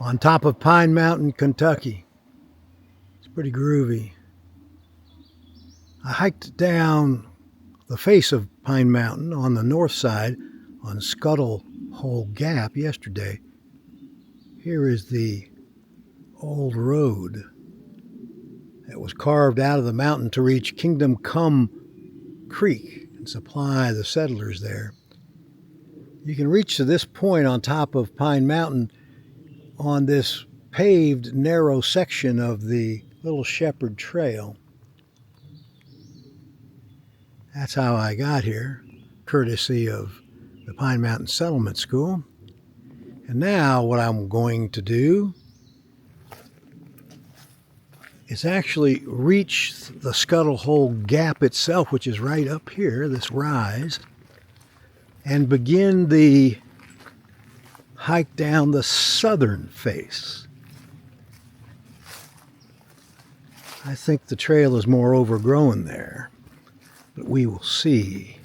on top of Pine Mountain, Kentucky. It's pretty groovy. I hiked down the face of Pine Mountain on the north side on Scuttle Hole Gap yesterday. Here is the old road that was carved out of the mountain to reach Kingdom Come Creek and supply the settlers there. You can reach to this point on top of Pine Mountain on this paved narrow section of the Little Shepherd Trail. That's how I got here, courtesy of the Pine Mountain Settlement School. And now what I'm going to do is actually reach the Scuttle Hole Gap itself, which is right up here, this rise, and begin the hike down the southern face. I think the trail is more overgrown there, but we will see.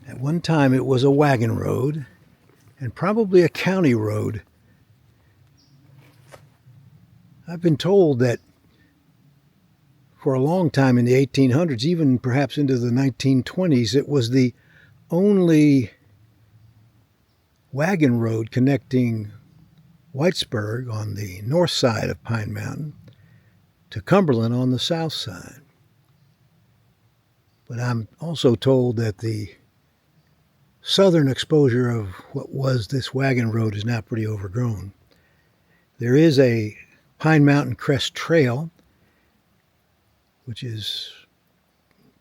At one time it was a wagon road and probably a county road. I've been told that for a long time in the 1800s, even perhaps into the 1920s, it was the only wagon road connecting Whitesburg on the north side of Pine Mountain to Cumberland on the south side. But I'm also told that the southern exposure of what was this wagon road is now pretty overgrown. There is a Pine Mountain Crest Trail, which is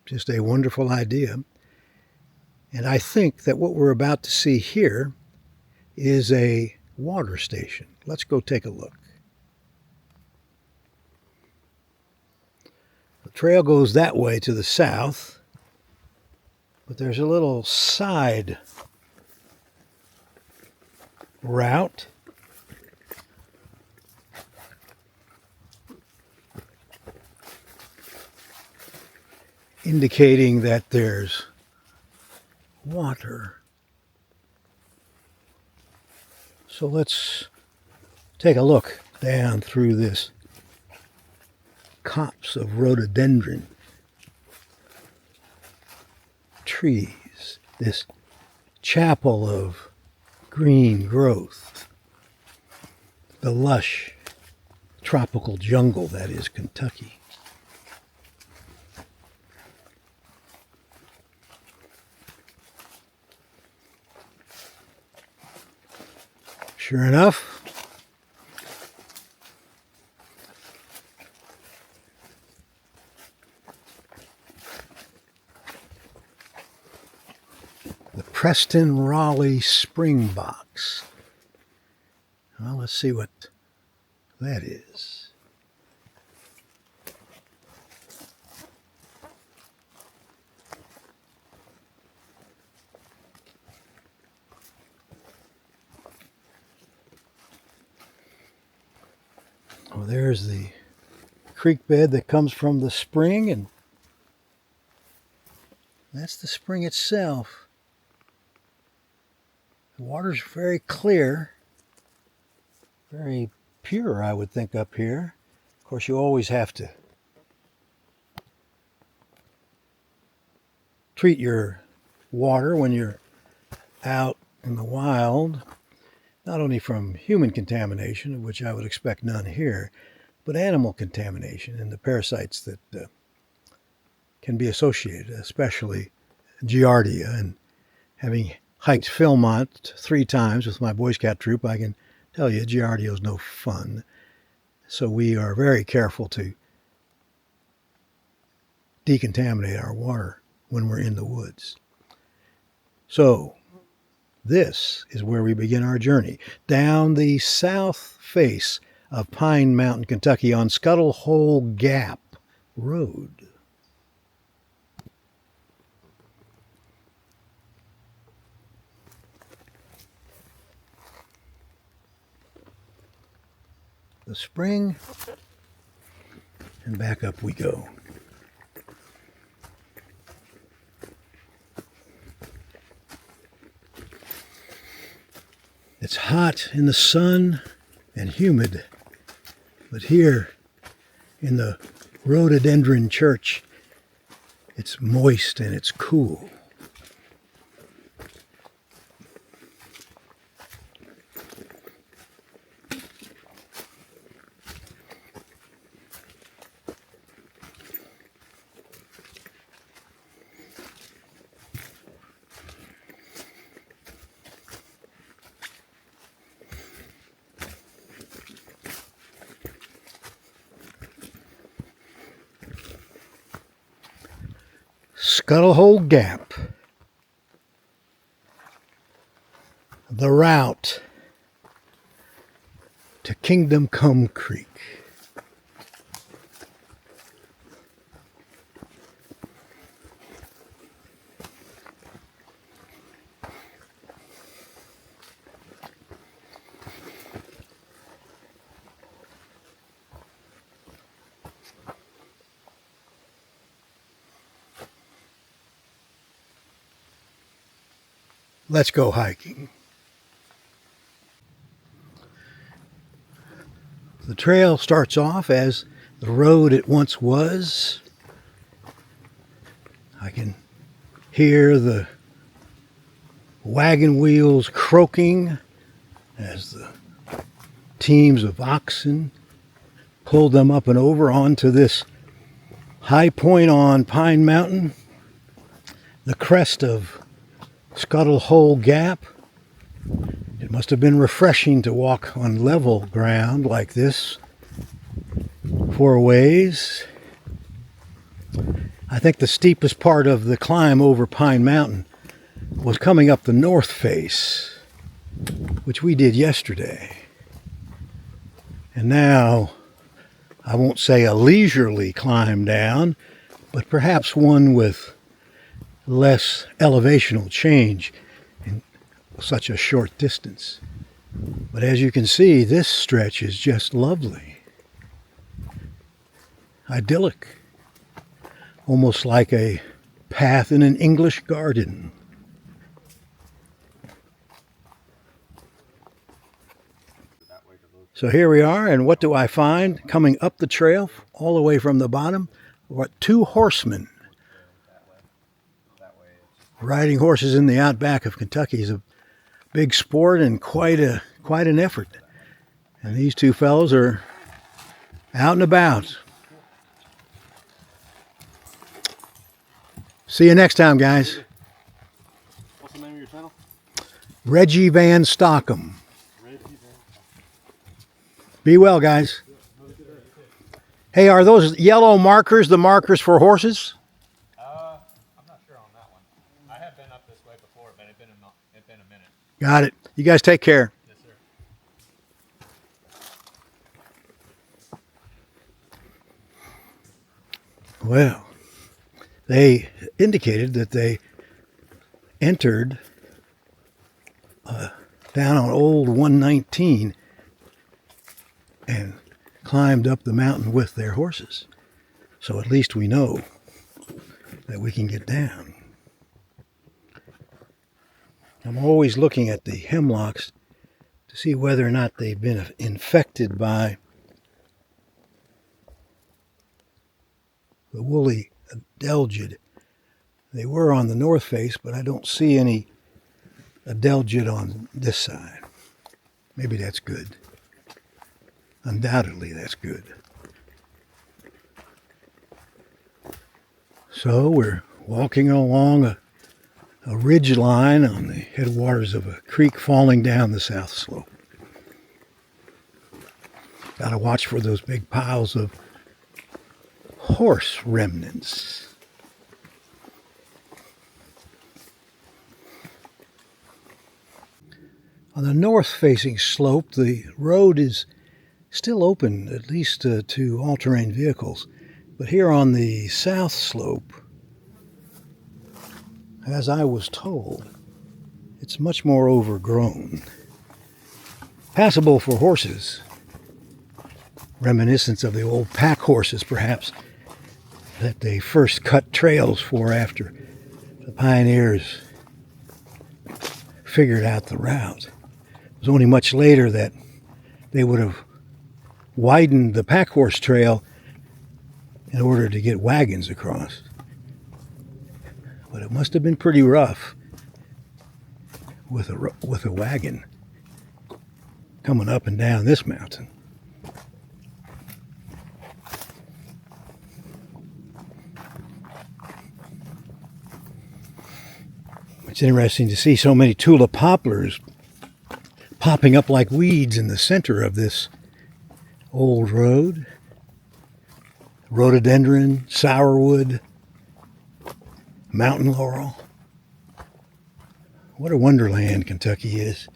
just a wonderful idea. And I think that what we're about to see here is a water station. Let's go take a look. The trail goes that way to the south, but there's a little side route indicating that there's water. So let's take a look down through this copse of rhododendron trees, this chapel of green growth, the lush tropical jungle that is Kentucky. Sure enough, the Preston Raleigh Spring Box. Well, let's see what that is. Well, there's the creek bed that comes from the spring, and that's the spring itself. The water's very clear, very pure, I would think, up here. Of course, you always have to treat your water when you're out in the wild, not only from human contamination, of which I would expect none here, but animal contamination and the parasites that can be associated, especially Giardia. And having hiked Philmont 3 times with my Boy Scout troop, I can tell you Giardia is no fun. So we are very careful to decontaminate our water when we're in the woods. So this is where we begin our journey down the south face of Pine Mountain, Kentucky on Scuttle Hole Gap Road. The spring, and back up we go. It's hot in the sun and humid, but here in the rhododendron church, it's moist and it's cool. Scuttle Hole Gap, the route to Kingdom Come Creek. Let's go hiking. The trail starts off as the road it once was. I can hear the wagon wheels croaking as the teams of oxen pulled them up and over onto this high point on Pine Mountain, the crest of Scuttle Hole Gap. It must have been refreshing to walk on level ground like this for a ways. I think the steepest part of the climb over Pine Mountain was coming up the north face, which we did yesterday. And now, I won't say a leisurely climb down, but perhaps one with less elevational change in such a short distance. But as you can see, this stretch is just lovely. Idyllic. Almost like a path in an English garden. So here we are, and what do I find coming up the trail all the way from the bottom? What, two horsemen. Riding horses in the outback of Kentucky is a big sport and quite an effort. And these two fellows are out and about. See you next time, guys. What's the name of your channel? Reggie Van Stockham. Be well, guys. Hey, are those yellow markers the markers for horses? I'm not sure on that one. I have been up this way before, but it's been a minute. Got it. You guys take care. Yes, sir. Well, they indicated that they entered down on old 119 and climbed up the mountain with their horses. So at least we know that we can get down. I'm always looking at the hemlocks to see whether or not they've been infected by the woolly adelgid. They were on the north face, but I don't see any adelgid on this side. Maybe that's good. Undoubtedly, that's good. So we're walking along a ridge line on the headwaters of a creek falling down the south slope. Got to watch for those big piles of horse remnants. On the north-facing slope, the road is still open, at least to all-terrain vehicles. But here on the south slope, as I was told, it's much more overgrown. Passable for horses. Reminiscence of the old pack horses, perhaps, that they first cut trails for after the pioneers figured out the route. It was only much later that they would have widened the pack horse trail in order to get wagons across. But it must have been pretty rough with a wagon coming up and down this mountain. It's interesting to see so many tulip poplars popping up like weeds in the center of this old road. Rhododendron, sourwood, mountain laurel. What a wonderland Kentucky is.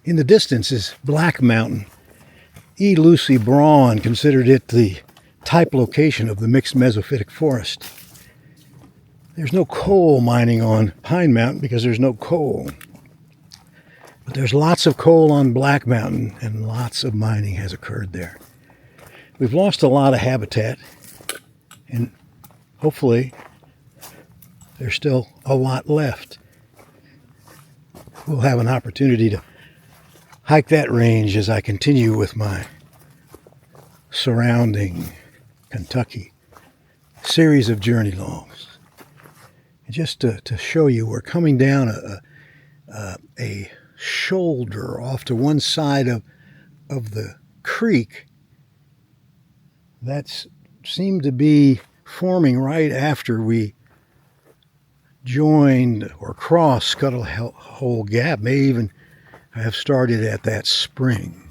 In the distance is Black Mountain. E. Lucy Braun considered it the type location of the mixed mesophytic forest. There's no coal mining on Pine Mountain because there's no coal. But there's lots of coal on Black Mountain, and lots of mining has occurred there. We've lost a lot of habitat, and hopefully there's still a lot left. We'll have an opportunity to hike that range as I continue with my surrounding Kentucky series of journey logs. And just to show you, we're coming down a shoulder off to one side of the creek that seemed to be forming right after we joined or crossed Scuttle Hole Gap. May even have started at that spring.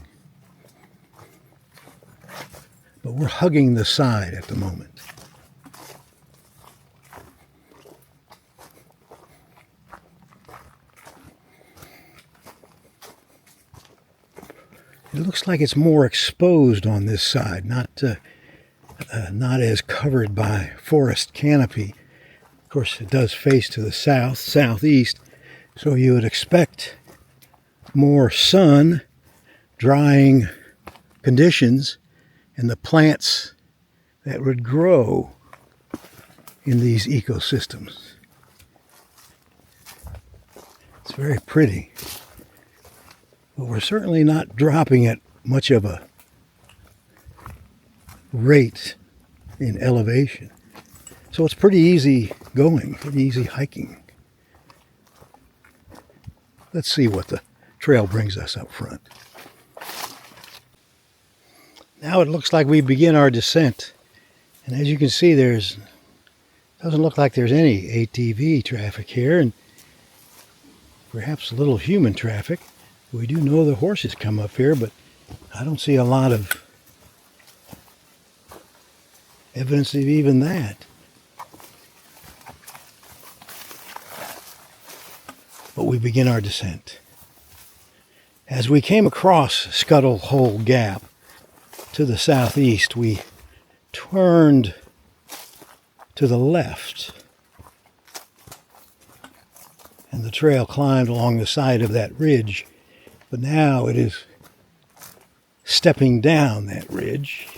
But we're hugging the side at the moment. It looks like it's more exposed on this side, not as covered by forest canopy. Of course, it does face to the south, southeast, so you would expect more sun, drying conditions, and the plants that would grow in these ecosystems. It's very pretty. But we're certainly not dropping at much of a rate in elevation. So it's pretty easy going, pretty easy hiking. Let's see what the trail brings us up front. Now it looks like we begin our descent. And as you can see, doesn't look like there's any ATV traffic here, and perhaps a little human traffic. We do know the horses come up here, but I don't see a lot of evidence of even that. But we begin our descent. As we came across Scuttle Hole Gap to the southeast, we turned to the left, and the trail climbed along the side of that ridge. But now it is stepping down that ridge.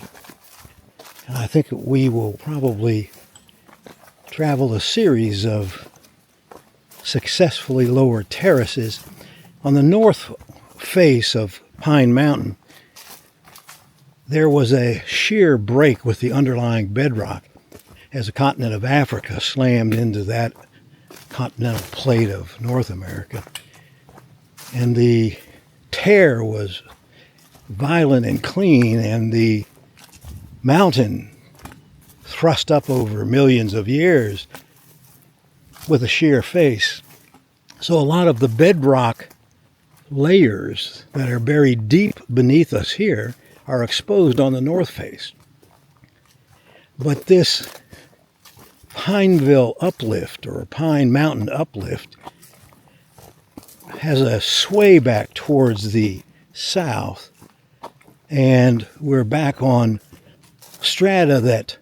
And I think we will probably travel a series of successfully lowered terraces. On the north face of Pine Mountain, there was a sheer break with the underlying bedrock as the continent of Africa slammed into that continental plate of North America. And the tear was violent and clean, and the mountain thrust up over millions of years with a sheer face. So a lot of the bedrock layers that are buried deep beneath us here are exposed on the north face. But this Pineville uplift, or Pine Mountain uplift, has a sway back towards the south, and we're back on strata that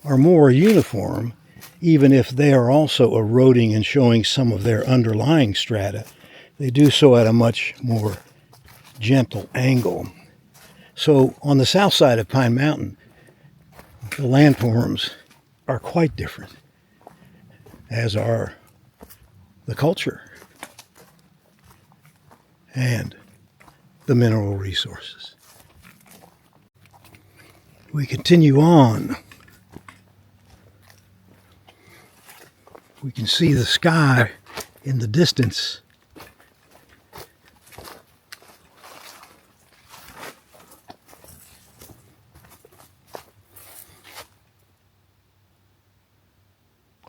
are more uniform, even if they are also eroding and showing some of their underlying strata. They do so at a much more gentle angle. So on the south side of Pine Mountain, the landforms are quite different, as are the culture. and the mineral resources. We continue on. We can see the sky in the distance.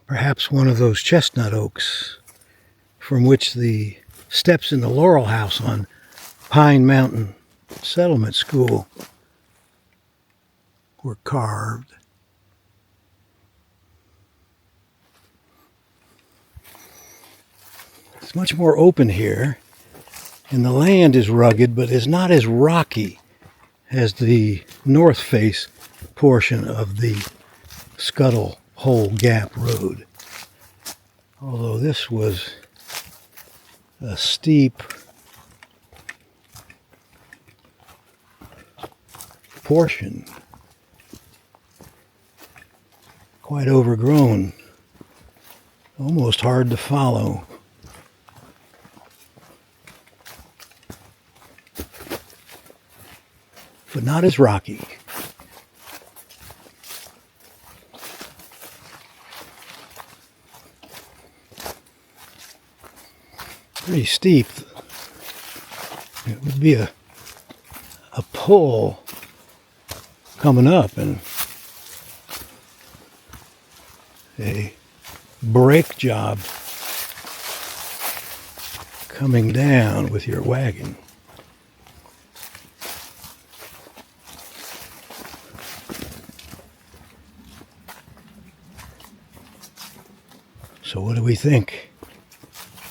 Perhaps one of those chestnut oaks from which the steps in the Laurel House on Pine Mountain Settlement School were carved. It's much more open here, and the land is rugged, but is not as rocky as the north face portion of the Scuttle Hole Gap Road. Although this was a steep portion, quite overgrown, almost hard to follow. But not as rocky. Pretty steep. It would be a pull coming up and a brake job coming down with your wagon. So what do we think?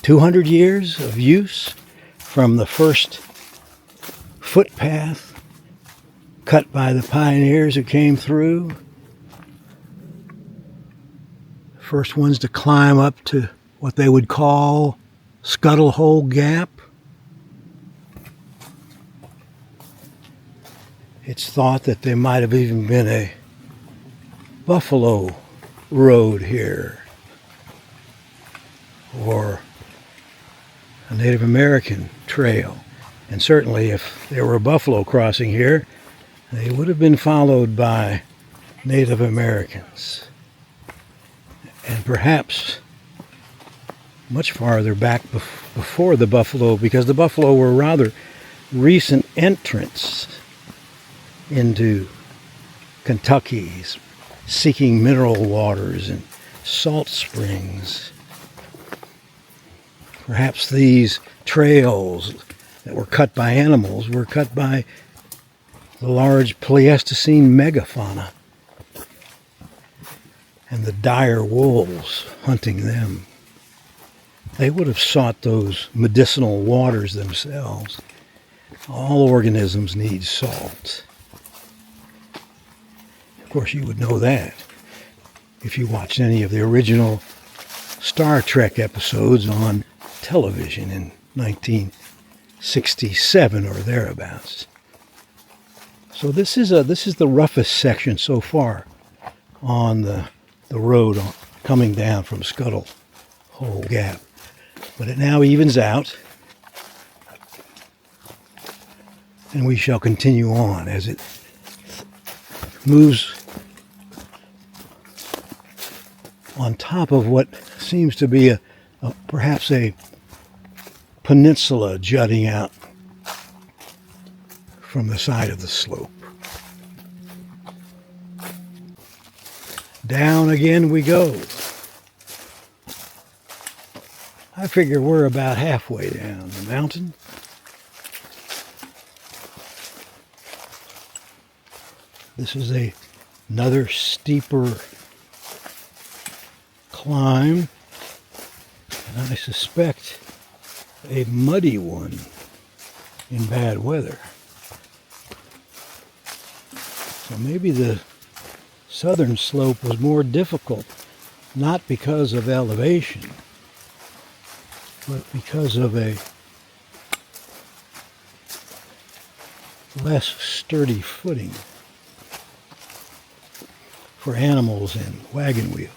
200 years of use from the first footpath cut by the pioneers who came through. First ones to climb up to what they would call Scuttle Hole Gap. It's thought that there might have even been a buffalo road here, or a Native American trail. And certainly if there were a buffalo crossing here, they would have been followed by Native Americans. And perhaps much farther back before the buffalo, because the buffalo were rather recent entrants into Kentucky, seeking mineral waters and salt springs. Perhaps these trails that were cut by animals were cut by the large Pleistocene megafauna and the dire wolves hunting them. They would have sought those medicinal waters themselves. All organisms need salt. Of course, you would know that if you watched any of the original Star Trek episodes on television in 1967 or thereabouts. So this is the roughest section so far on the road coming down from Scuttle Hole Gap. But it now evens out, and we shall continue on as it moves on top of what seems to be perhaps a peninsula jutting out from the side of the slope. Down again we go. I figure we're about halfway down the mountain. This is another steeper climb, and I suspect a muddy one in bad weather. So maybe the southern slope was more difficult, not because of elevation, but because of a less sturdy footing for animals and wagon wheels.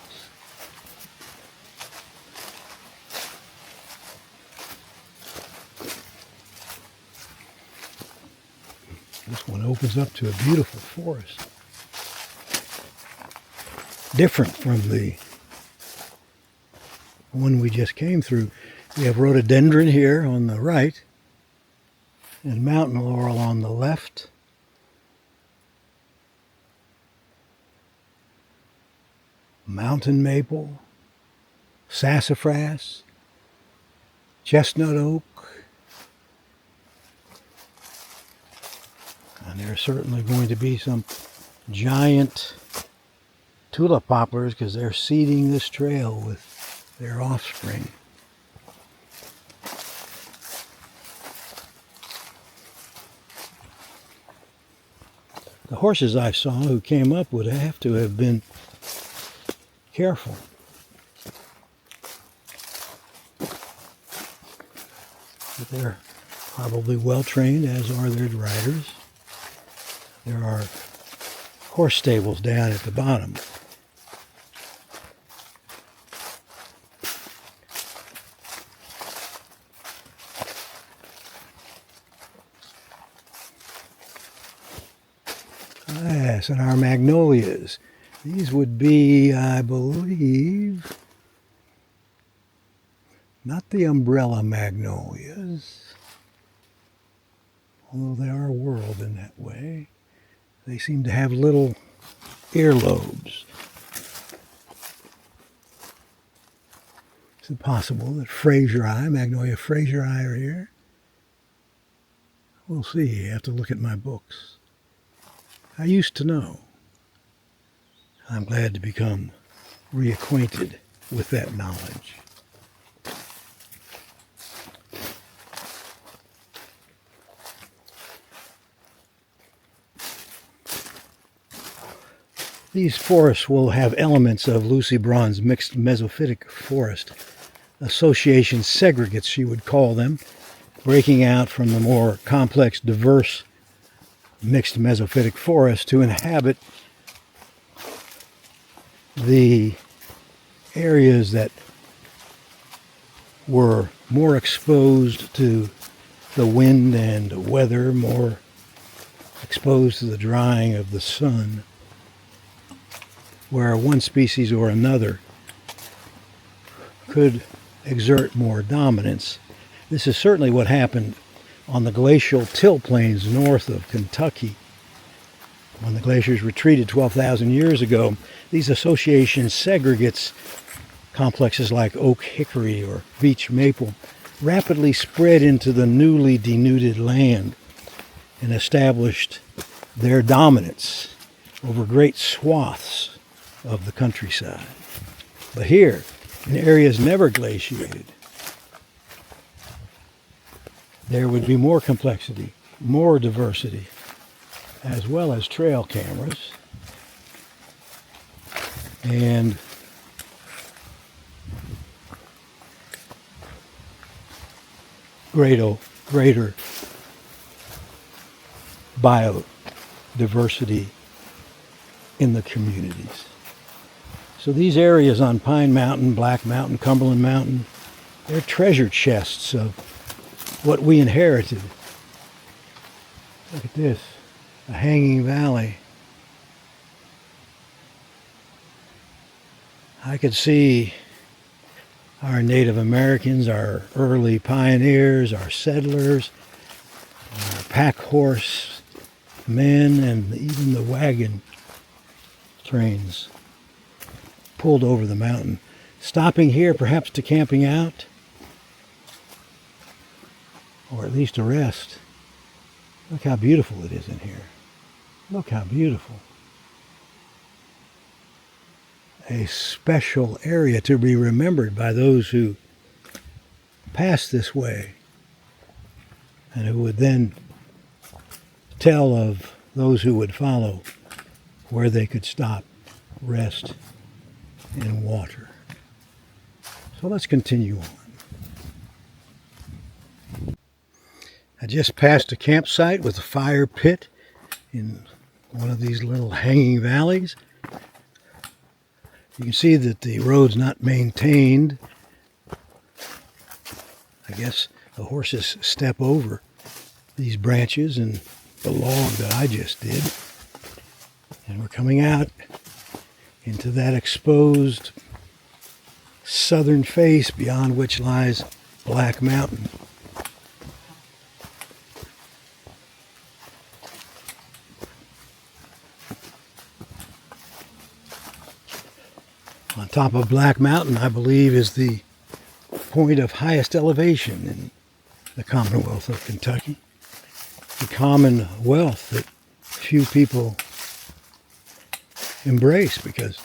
This one opens up to a beautiful forest. Different from the one we just came through. We have rhododendron here on the right and mountain laurel on the left. Mountain maple, sassafras, chestnut oak, and there's certainly going to be some giant tulip poplars because they're seeding this trail with their offspring. The horses I saw who came up would have to have been careful. But they're probably well trained, as are their riders. There are horse stables down at the bottom. Yes, and our magnolias. These would be, I believe, not the umbrella magnolias, although they are whirled in that way. They seem to have little earlobes. Is it possible that Fraserii, Magnolia Fraserii are here? We'll see. You have to look at my books. I used to know. I'm glad to become reacquainted with that knowledge. These forests will have elements of Lucy Braun's mixed mesophytic forest. Association segregates, she would call them, breaking out from the more complex, diverse mixed mesophytic forest to inhabit the areas that were more exposed to the wind and weather, more exposed to the drying of the sun, where one species or another could exert more dominance. This is certainly what happened on the glacial till plains north of Kentucky. When the glaciers retreated 12,000 years ago, these association segregates, complexes like oak hickory or beech maple, rapidly spread into the newly denuded land and established their dominance over great swaths of the countryside. But here, in areas never glaciated, there would be more complexity, more diversity, as well as trail cameras and greater biodiversity in the communities. So these areas on Pine Mountain, Black Mountain, Cumberland Mountain, they're treasure chests of what we inherited. Look at this, a hanging valley. I could see our Native Americans, our early pioneers, our settlers, our pack horse men, and even the wagon trains pulled over the mountain, stopping here perhaps to camping out, or at least a rest. Look how beautiful it is in here. Look how beautiful. A special area to be remembered by those who passed this way and who would then tell of those who would follow where they could stop, rest, and water. So let's continue on. I just passed a campsite with a fire pit in one of these little hanging valleys. You can see that the road's not maintained. I guess the horses step over these branches and the log that I just did. And we're coming out into that exposed southern face beyond which lies Black Mountain. On top of Black Mountain, I believe, is the point of highest elevation in the Commonwealth of Kentucky. The commonwealth that few people embrace because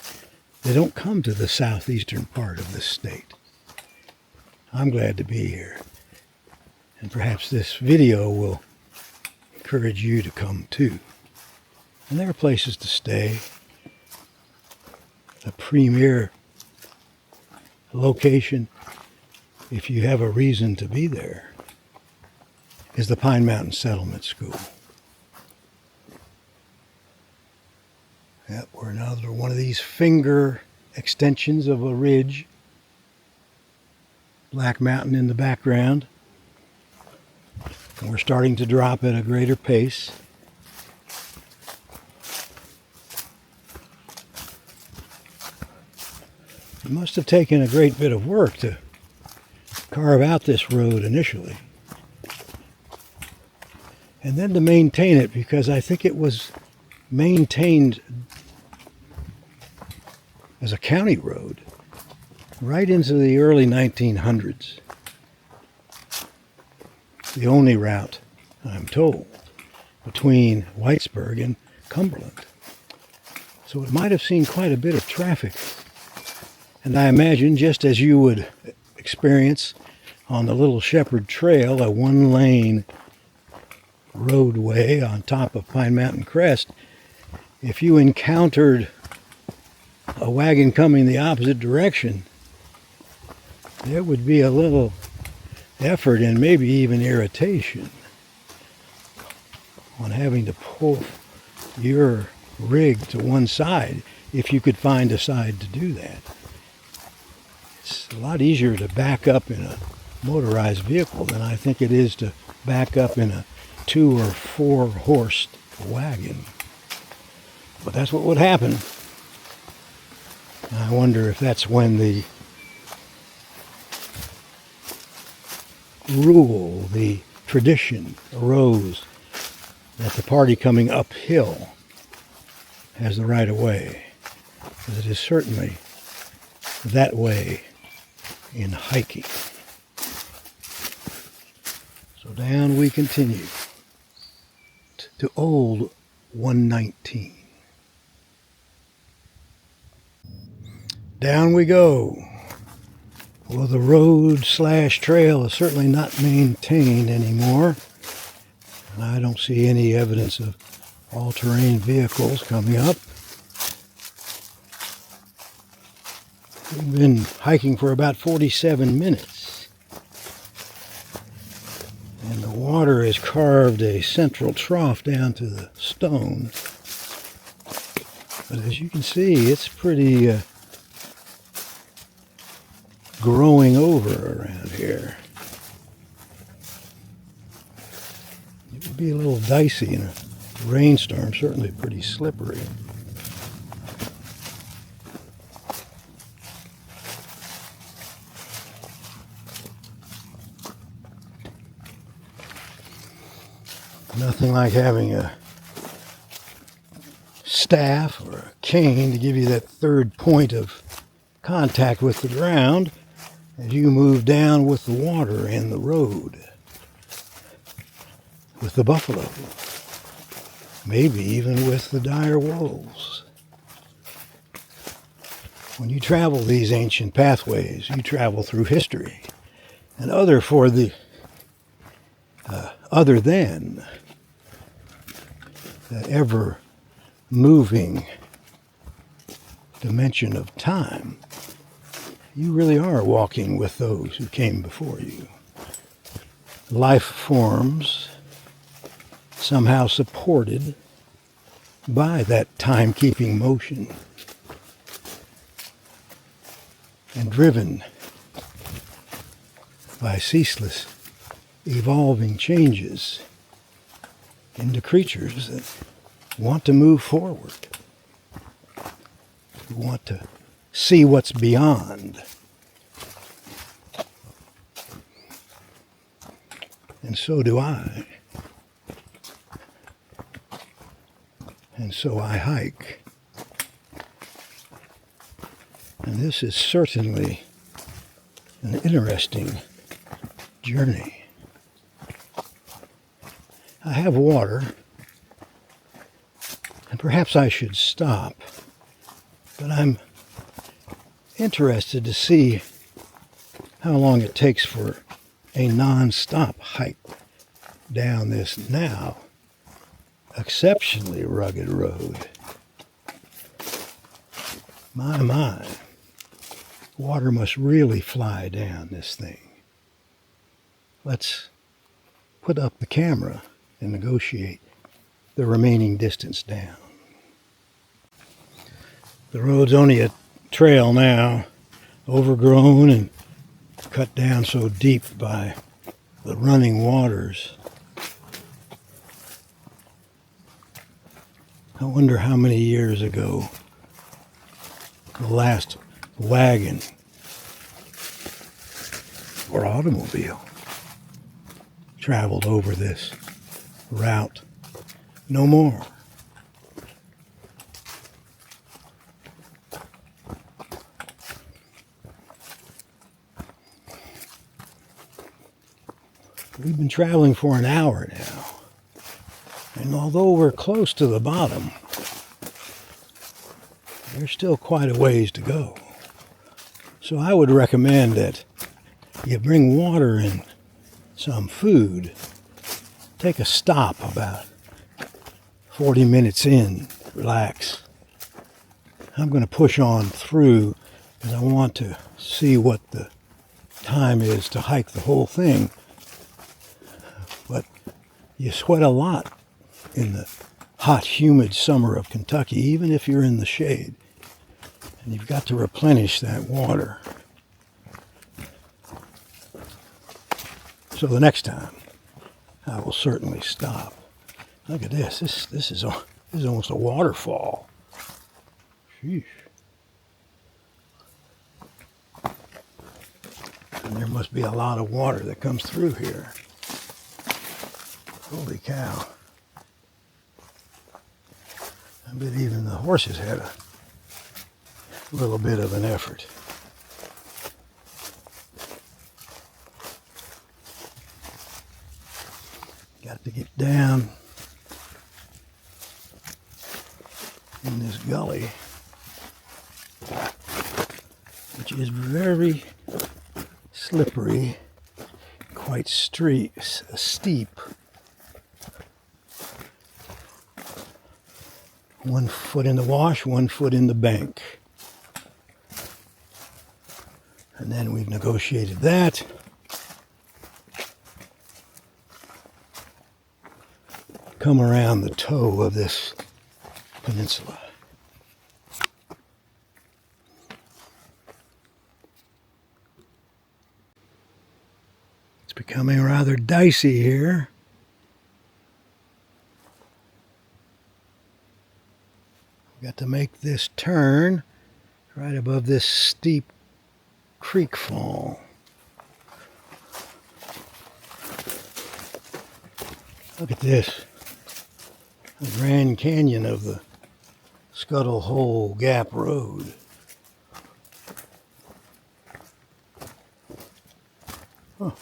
they don't come to the southeastern part of this state. I'm glad to be here. And perhaps this video will encourage you to come too. And there are places to stay. The premier location, if you have a reason to be there, is the Pine Mountain Settlement School. Yep, we're another one of these finger extensions of a ridge. Black Mountain in the background. And we're starting to drop at a greater pace. It must have taken a great bit of work to carve out this road initially. And then to maintain it, because I think it was maintained as a county road right into the early 1900s. The only route, I'm told, between Whitesburg and Cumberland. So it might have seen quite a bit of traffic. And I imagine, just as you would experience on the Little Shepherd Trail, a one-lane roadway on top of Pine Mountain Crest, if you encountered a wagon coming the opposite direction, there would be a little effort and maybe even irritation on having to pull your rig to one side if you could find a side to do that. It's a lot easier to back up in a motorized vehicle than I think it is to back up in a 2 or 4 horse wagon. But that's what would happen. I wonder if that's when the rule, the tradition arose that the party coming uphill has the right of way. Because it is certainly that way in hiking. So down we continue to Old 119. Down we go. Well, the road / trail is certainly not maintained anymore. And I don't see any evidence of all-terrain vehicles coming up. We've been hiking for about 47 minutes. And the water has carved a central trough down to the stone. But as you can see, it's pretty growing over around here. It would be a little dicey in a rainstorm, certainly pretty slippery. Nothing like having a staff or a cane to give you that third point of contact with the ground as you move down with the water and the road, with the buffalo, maybe even with the dire wolves. When you travel these ancient pathways, you travel through history and other than that ever-moving dimension of time. You really are walking with those who came before you. Life forms somehow supported by that time-keeping motion and driven by ceaseless evolving changes into creatures that want to move forward, who want to see what's beyond. And so do I. And so I hike. And this is certainly an interesting journey. I have water, and perhaps I should stop, but I'm interested to see how long it takes for a non-stop hike down this now exceptionally rugged road. My, water must really fly down this thing. Let's put up the camera and negotiate the remaining distance down. The road's only a trail now, overgrown and cut down so deep by the running waters. I wonder how many years ago the last wagon or automobile traveled over this route. No more. We've been traveling for an hour now, and although we're close to the bottom, there's still quite a ways to go. So I would recommend that you bring water and some food. Take a stop about 40 minutes in, relax. I'm going to push on through because I want to see what the time is to hike the whole thing. But you sweat a lot in the hot, humid summer of Kentucky, even if you're in the shade. And you've got to replenish that water. So the next time, I will certainly stop. Look at this. This is almost a waterfall. Sheesh. And there must be a lot of water that comes through here. Holy cow. I bet even the horses had a little bit of an effort. Got to get down in this gully, which is very slippery, quite steep. 1 foot in the wash, 1 foot in the bank. And then we've negotiated that. Come around the toe of this peninsula. It's becoming rather dicey here. We've got to make this turn right above this steep creek fall. Look at this. The Grand Canyon of the Scuttle Hole Gap Road. Huh.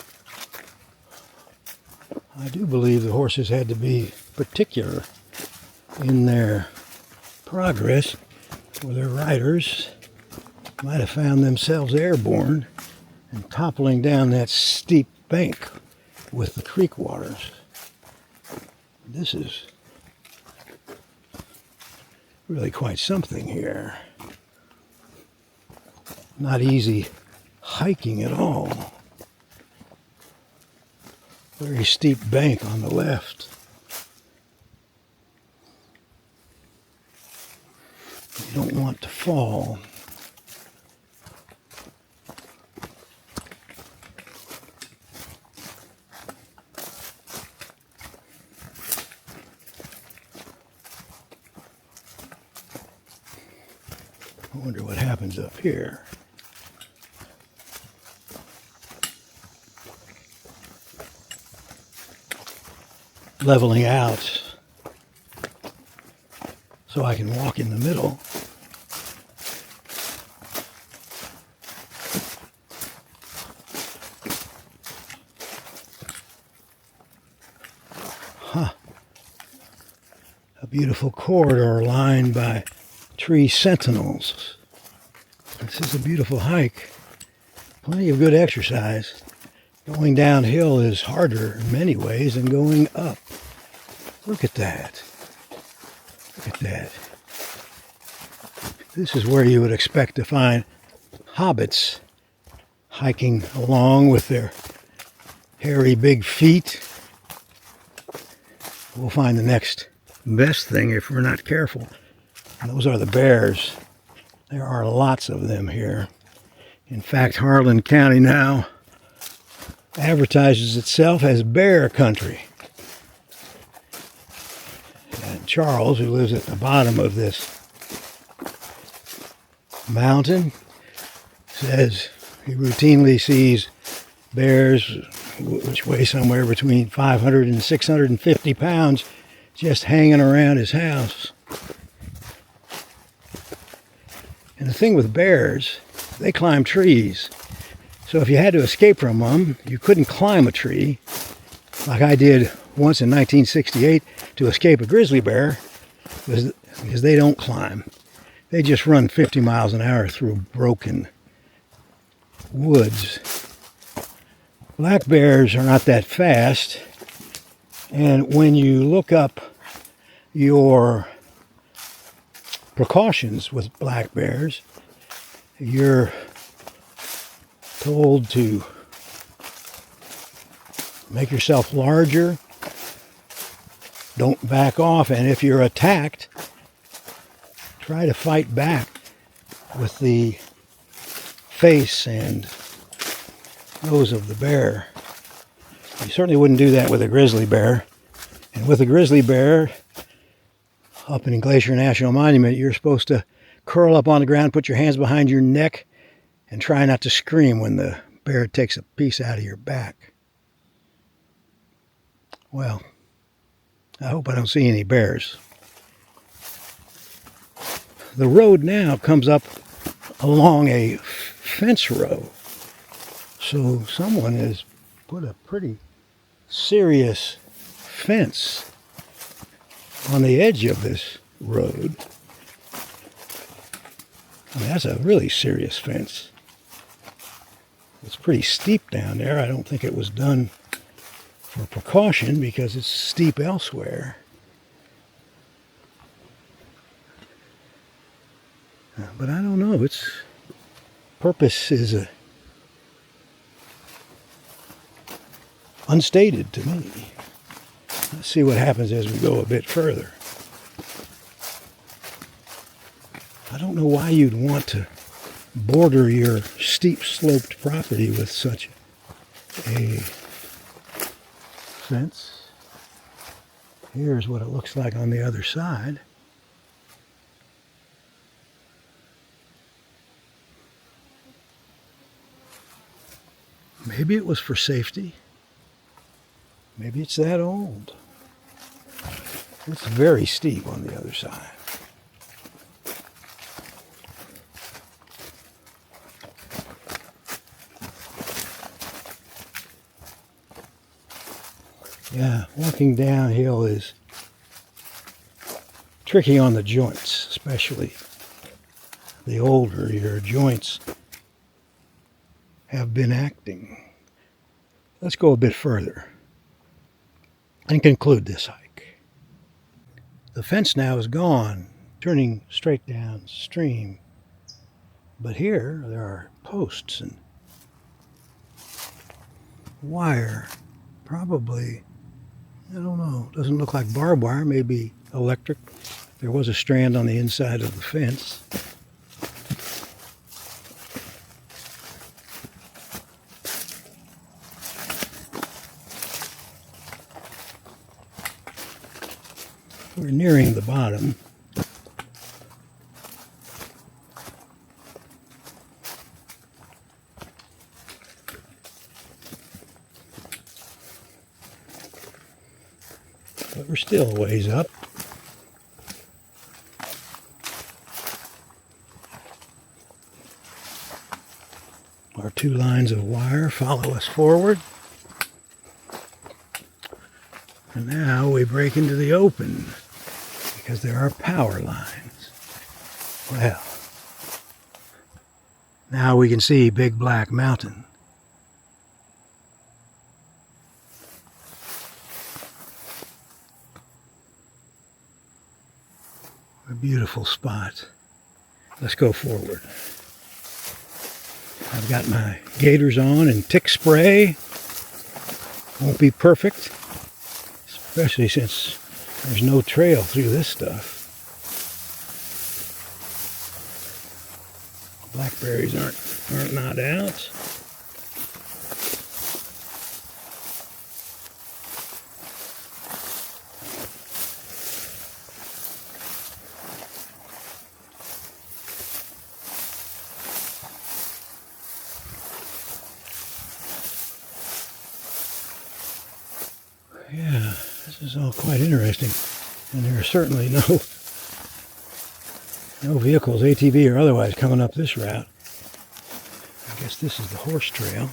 I do believe the horses had to be particular in their progress, or their riders might have found themselves airborne and toppling down that steep bank with the creek waters. This is really quite something here. Not easy hiking at all. Very steep bank on the left. You don't want to fall. wonder what happens up here. Leveling out so I can walk in the middle. Huh. A beautiful corridor lined by tree sentinels. This is a beautiful hike. Plenty of good exercise. Going downhill is harder in many ways than going up. Look at that. Look at that. This is where you would expect to find hobbits hiking along with their hairy big feet. We'll find the next best thing if we're not careful. And those are the bears. There are lots of them here. In fact, Harlan County now advertises itself as bear country. And Charles, who lives at the bottom of this mountain, says he routinely sees bears which weigh somewhere between 500 and 650 pounds just hanging around his house. And the thing with bears, they climb trees. So if you had to escape from them, you couldn't climb a tree, like I did once in 1968 to escape a grizzly bear, because they don't climb. They just run 50 miles an hour through broken woods. Black bears are not that fast, and when you look up your precautions with black bears, you're told to make yourself larger, don't back off, and if you're attacked, try to fight back with the face and nose of the bear. You certainly wouldn't do that with a grizzly bear. And with a grizzly bear, up in Glacier National Monument, you're supposed to curl up on the ground, put your hands behind your neck, and try not to scream when the bear takes a piece out of your back. Well, I hope I don't see any bears. The road now comes up along a fence row. So someone has put a pretty serious fence on the edge of this road. I mean, that's a really serious fence. It's pretty steep down there. I don't think it was done for precaution because it's steep elsewhere. But I don't know. Its purpose is unstated to me. Let's see what happens as we go a bit further. I don't know why you'd want to border your steep sloped property with such a fence. Here's what it looks like on the other side. Maybe it was for safety. Maybe it's that old. It's very steep on the other side. Yeah, walking downhill is tricky on the joints, especially the older your joints have been acting. Let's go a bit further and conclude this hike. The fence now is gone, turning straight downstream. But here there are posts and wire, probably, I don't know, doesn't look like barbed wire, maybe electric. There was a strand on the inside of the fence. We're nearing the bottom. but we're still a ways up. Our two lines of wire follow us forward. And now we break into the open because there are power lines. Well, now we can see Big Black Mountain. A beautiful spot. Let's go forward. I've got my gaiters on and tick spray. Won't be perfect, especially since there's no trail through this stuff. Blackberries aren't not out. Yeah, this is all quite interesting, and there are certainly no vehicles, ATV or otherwise, coming up this route. I guess this is the horse trail,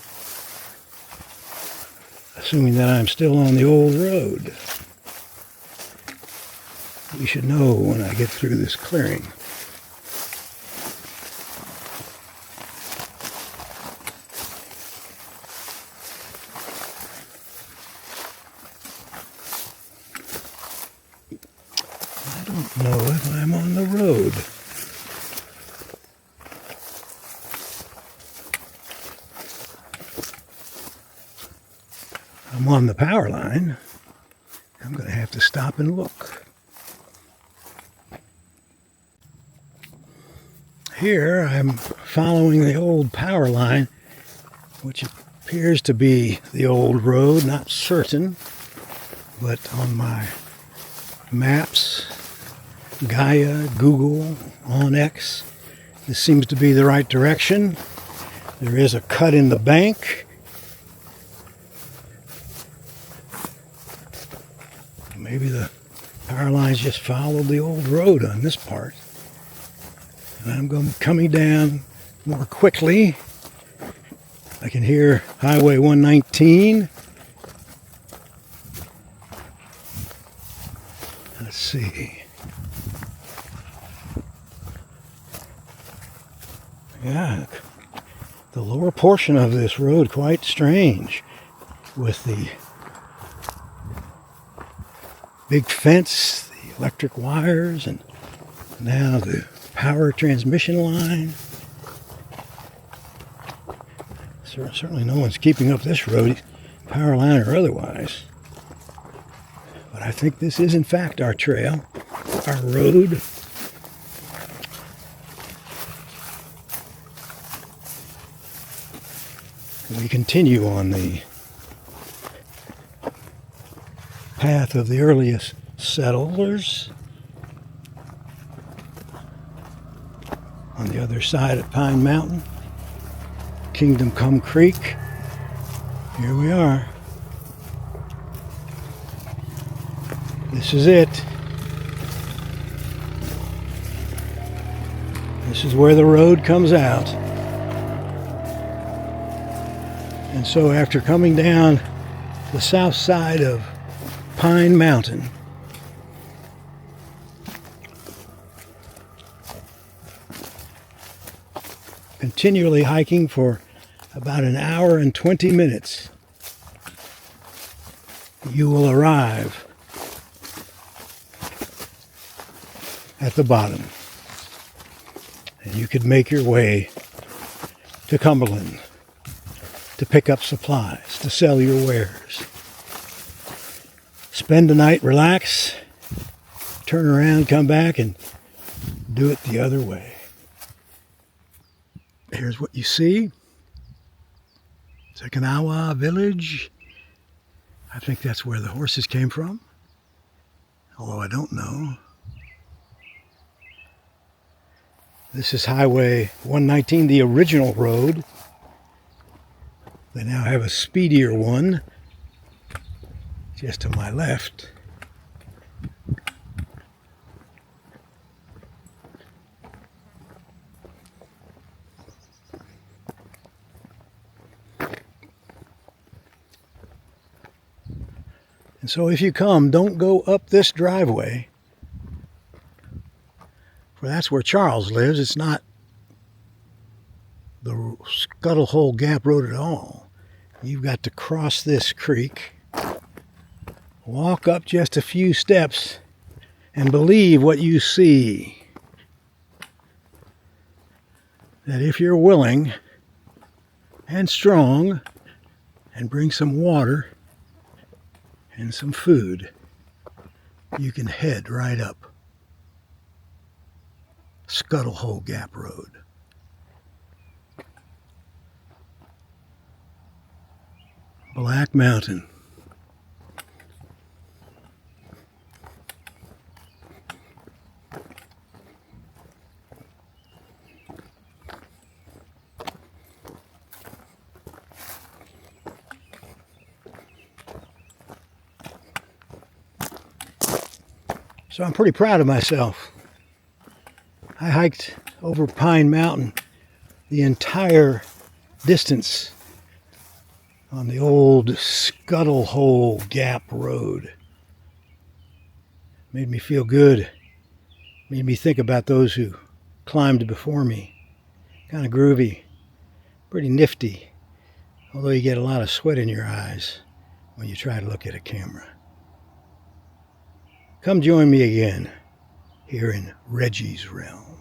assuming that I'm still on the old road. We should know when I get through this clearing. I don't know if I'm on the road. I'm on the power line. I'm going to have to stop and look. Here I'm following the old power line, which appears to be the old road, not certain, but on my maps, Gaia, Google, OnX, this seems to be the right direction. There is a cut in the bank. Maybe the power lines just followed the old road on this part. And I'm coming down more quickly. I can hear Highway 119. Let's see. Yeah, the lower portion of this road quite strange, with the big fence, the electric wires, and now the power transmission line. Certainly no one's keeping up this road, power line or otherwise. But I think this is in fact our trail, our road. And we continue on the path of the earliest settlers on the other side of Pine Mountain, Kingdom Come Creek. Here we are. This is it. This is where the road comes out. And so after coming down the south side of Pine Mountain, continually hiking for about an hour and 20 minutes, you will arrive at the bottom. And you could make your way to Cumberland to pick up supplies, to sell your wares. Spend the night, relax, turn around, come back, and do it the other way. Here's what you see. Sekinawa Village. I think that's where the horses came from, although I don't know. This is Highway 119, the original road. They now have a speedier one just to my left. And so if you come, don't go up this driveway, for that's where Charles lives. It's not the Scuttle Hole Gap Road at all. You've got to cross this creek, walk up just a few steps, and believe what you see. That if you're willing and strong and bring some water and some food, you can head right up Scuttle Hole Gap Road. Black Mountain. So I'm pretty proud of myself. I hiked over Pine Mountain the entire distance on the old Scuttle Hole Gap Road. Made me feel good. Made me think about those who climbed before me. Kind of groovy. Pretty nifty. Although you get a lot of sweat in your eyes when you try to look at a camera. Come join me again here in Reggie's Realm.